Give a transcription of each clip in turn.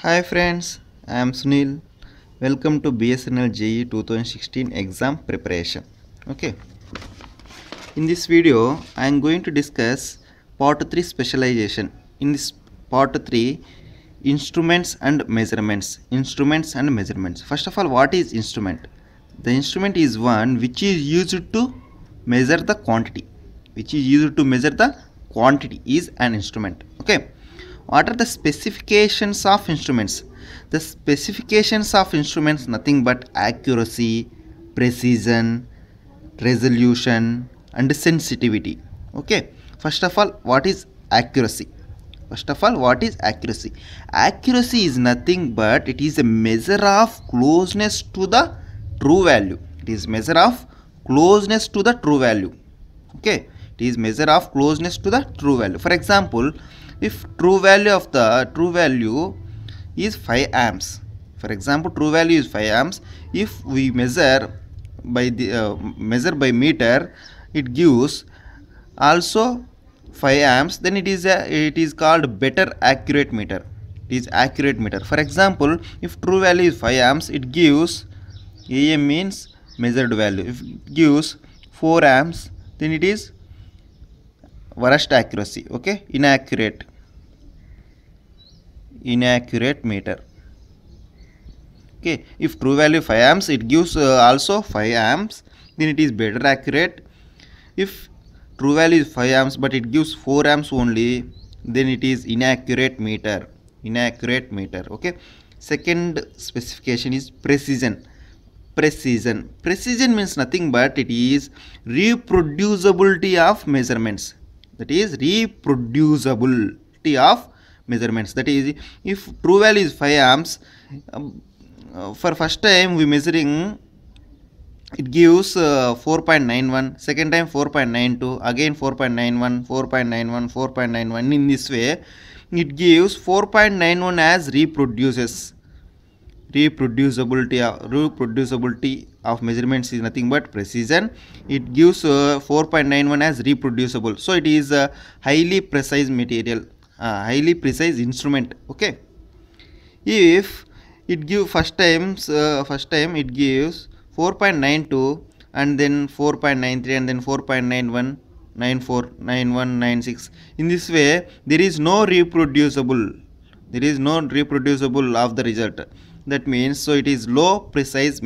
Hi friends, I am Sunil. Welcome to BSNL JE 2016 exam preparation. Okay, in this video, I am going to discuss part 3 specialization. In this part 3, instruments and measurements. Instruments and measurements. First of all, what is instrument? The instrument is one which is used to measure the quantity. Which is used to measure the quantity is an instrument. Okay. What are the specifications of instruments? The specifications of instruments nothing but accuracy, precision, resolution and sensitivity. Okay, first of all, what is accuracy? Accuracy is nothing but it is a measure of closeness to the true value. It is measure of closeness to the true value. Okay, it is measure of closeness to the true value. For example, if true value is 5 amps, for example, true value is 5 amps. If we measure by meter, it gives also 5 amps, then it is called better accurate meter. It is accurate meter. For example, if true value is 5 amps, it gives AM means measured value. If it gives 4 amps, then it is worst accuracy. Okay, inaccurate meter. Okay, if true value 5 amps, it gives also 5 amps, then it is better accurate. If true value is 5 amps but it gives 4 amps only, then it is inaccurate meter. Okay, second specification is precision. Precision means nothing but it is reproducibility of measurements. That is reproducibility of measurements. That is, if true value is 5 amps, for first time we measuring, it gives 4.91, second time 4.92, again 4.91, 4.91, 4.91. In this way, it gives 4.91 as reproducibility of measurements is nothing but precision. It gives 4.91 as reproducible. So it is a highly precise material, highly precise instrument. Okay, if it gives first time it gives 4.92 and then 4.93 and then 4.91, 94, 91, 96. In this way, there is no reproducible of the result. That means, so it is low precise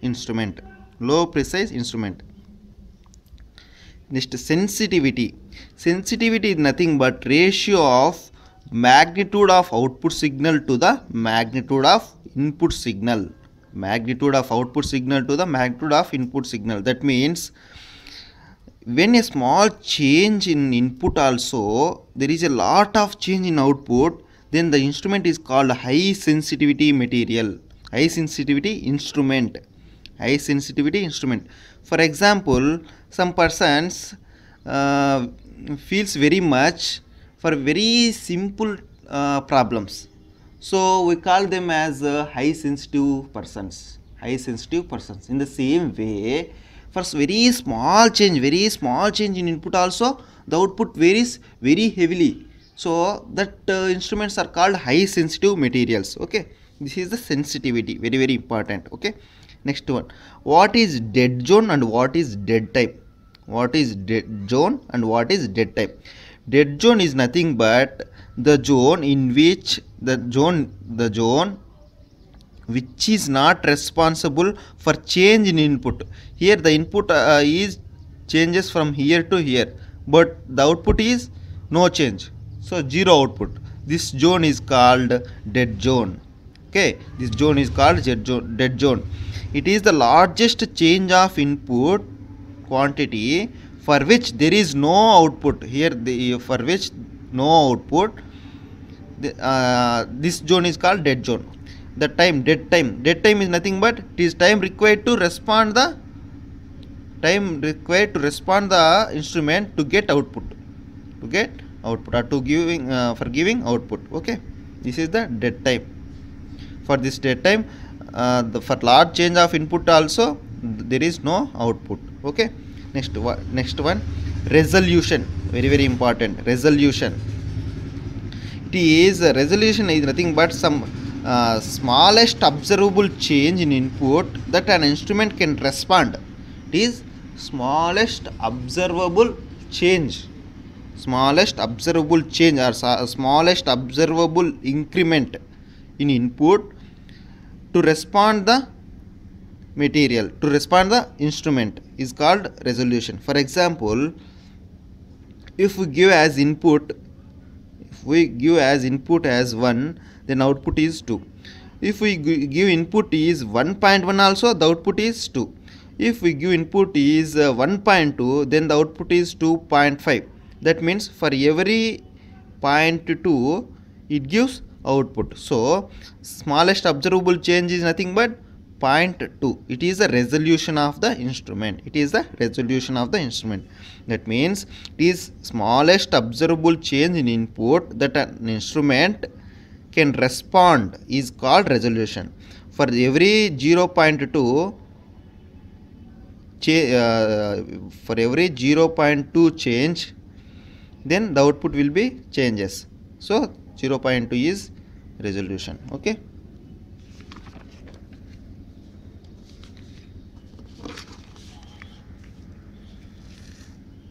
instrument. Next, sensitivity. Sensitivity is nothing but ratio of magnitude of output signal to the magnitude of input signal. Magnitude of output signal to the magnitude of input signal. That means, when a small change in input also, there is a lot of change in output, then the instrument is called high sensitivity material, high sensitivity instrument. For example, some persons feels very much for very simple problems, so we call them as high sensitive persons. In the same way, for very small change in input also, the output varies very heavily. So that instruments are called high sensitive materials. Okay, this is the sensitivity, very important. Okay, next one, what is dead zone and what is dead time? Dead zone is nothing but the zone in which the zone which is not responsible for change in input. Here the input is changes from here to here, but the output is no change, so zero output. This zone is called dead zone. Okay, this zone is called dead zone. It is the largest change of input quantity for which there is no output. Here for which no output, this zone is called dead zone. The dead time is nothing but it is time required to respond the instrument to get output, or to giving output. Okay, this is the dead time. For this dead time, for large change of input also there is no output. Okay, next one, resolution. Very important. Resolution. It is resolution is nothing but some smallest observable change in input that an instrument can respond. It is smallest observable change, smallest observable change or smallest observable increment in input to respond the material, to respond the instrument is called resolution. For example, if we give as input, as 1, then output is 2. If we give input is 1.1 also, the output is 2. If we give input is 1.2, then the output is 2.5. That means for every 0.2 it gives output. So smallest observable change is nothing but 0.2. It is the resolution of the instrument. It is the resolution of the instrument. That means it is smallest observable change in input that an instrument can respond is called resolution. For every 0.2 for every 0.2 change, then the output will be changes. So 0.2 is resolution. Okay.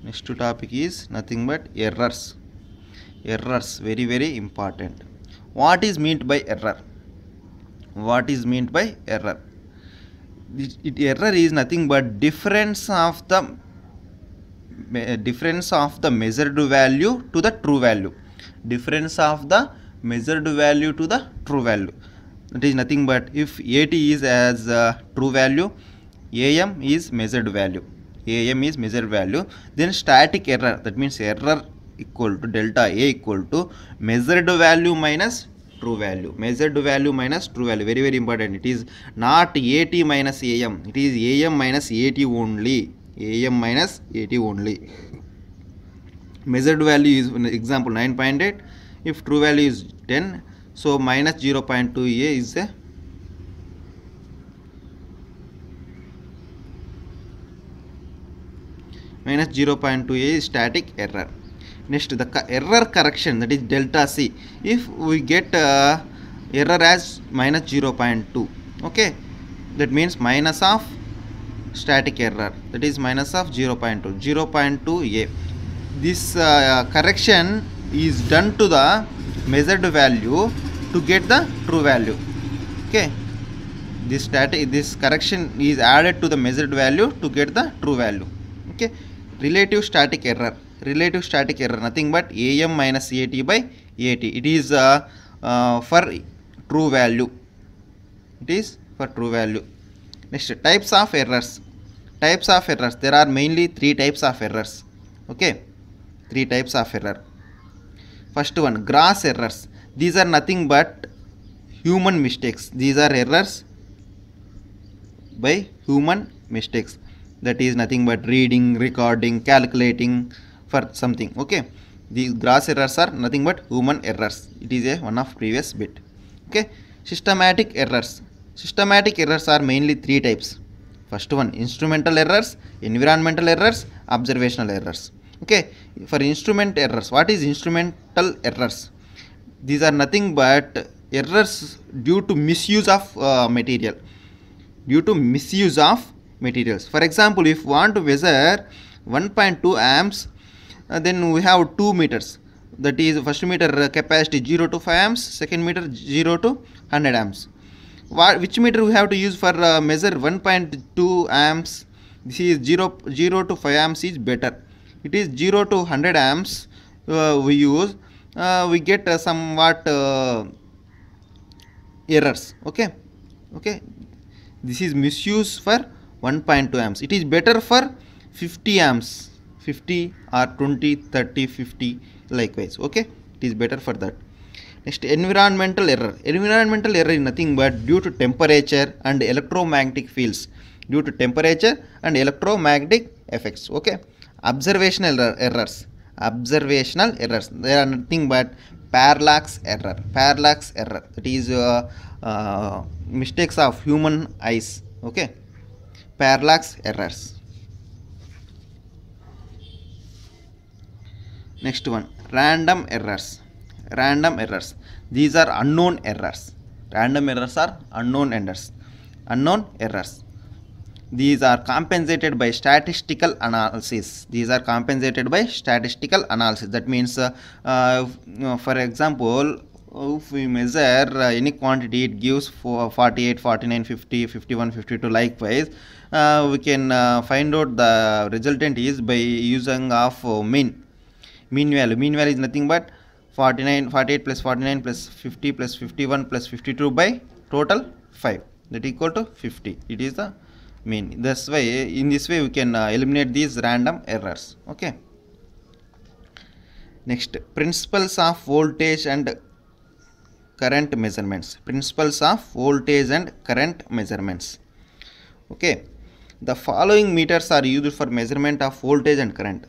Next topic is nothing but errors. Errors, very very important. What is meant by error? What is meant by error? Error is nothing but difference of the measured value to the true value. Difference of the measured value to the true value. That is nothing but if AT is as true value, AM is measured value. AM is measured value. Then static error, that means error equal to delta A equal to measured value minus true value. Measured value minus true value, very very important. It is not AT minus AM, it is AM minus AT only. AM minus AT only. Measured value is, example, 9.8. If true value is 10, so minus 0.2 A is a minus 0.2 A is static error. Next, the error correction, that is delta C. If we get error as minus 0.2, okay, that means minus of static error, that is minus of 0.2 A. This correction is done to the measured value to get the true value. Okay, this correction is added to the measured value to get the true value. Okay, relative static error. Relative static error, nothing but AM minus AT by AT. It is for true value. It is for true value. Next, types of errors. Types of errors. There are mainly 3 types of errors. Okay, 3 types of error. First one, gross errors. These are nothing but human mistakes. These are errors by human mistakes. That is nothing but reading, recording, calculating for something. Okay, these gross errors are nothing but human errors. It is a one of previous bit. Okay, systematic errors. Systematic errors are mainly 3 types. First one, instrumental errors, environmental errors, observational errors. Okay, for instrument errors, what is instrumental errors? These are nothing but errors due to misuse of material. Due to misuse of materials. For example, if we want to measure 1.2 amps, then we have 2 meters. That is, first meter capacity 0 to 5 amps, second meter 0 to 100 amps. Which meter we have to use for measure 1.2 amps? This is 0 to 5 amps is better. It is 0 to 100 amps we use. We get somewhat errors. Okay, this is misuse for 1.2 amps. It is better for 50 amps, 50 or 20, 30, 50 likewise. Okay, it is better for that. Next, environmental error. Environmental error is nothing but due to temperature and electromagnetic fields. Due to temperature and electromagnetic effects. Okay, observational errors. Observational errors, they are nothing but parallax error. Parallax error, that is mistakes of human eyes. Okay, parallax errors. Next one, random errors. random errors. These are unknown errors. Random errors are unknown errors. Unknown errors. These are compensated by statistical analysis. These are compensated by statistical analysis. That means, for example, if we measure any quantity, it gives 48, 49, 50, 51, 52 likewise. We can find out the resultant is by using of mean value. Mean value is nothing but 49, 48 plus 49 plus 50 plus 51 plus 52 by total 5, that equal to 50. It is the mean. This way, in this way we can eliminate these random errors. Okay. Next, principles of voltage and current measurements. Principles of voltage and current measurements. Okay. The following meters are used for measurement of voltage and current.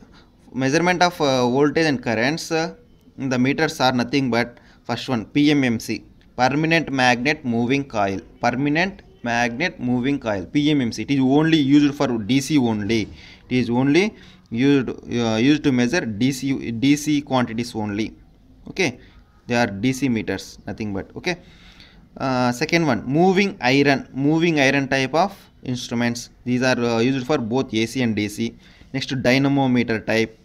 Measurement of voltage and currents, the meters are nothing but first one, PMMC, permanent magnet moving coil. Permanent magnet moving coil, PMMC. It is only used for DC only. It is only used to measure DC quantities only. Okay, they are DC meters, nothing but. Okay. Second one, moving iron type of instruments. These are used for both AC and DC. Next, dynamometer type,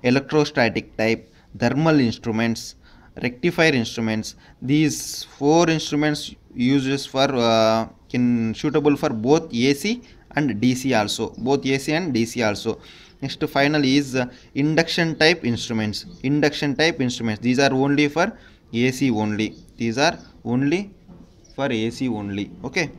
electrostatic type, thermal instruments, rectifier instruments. These 4 instruments uses for suitable for both AC and DC also. Both AC and DC also. Next, finally is induction type instruments. Induction type instruments. These are only for AC only. These are only for AC only. Okay.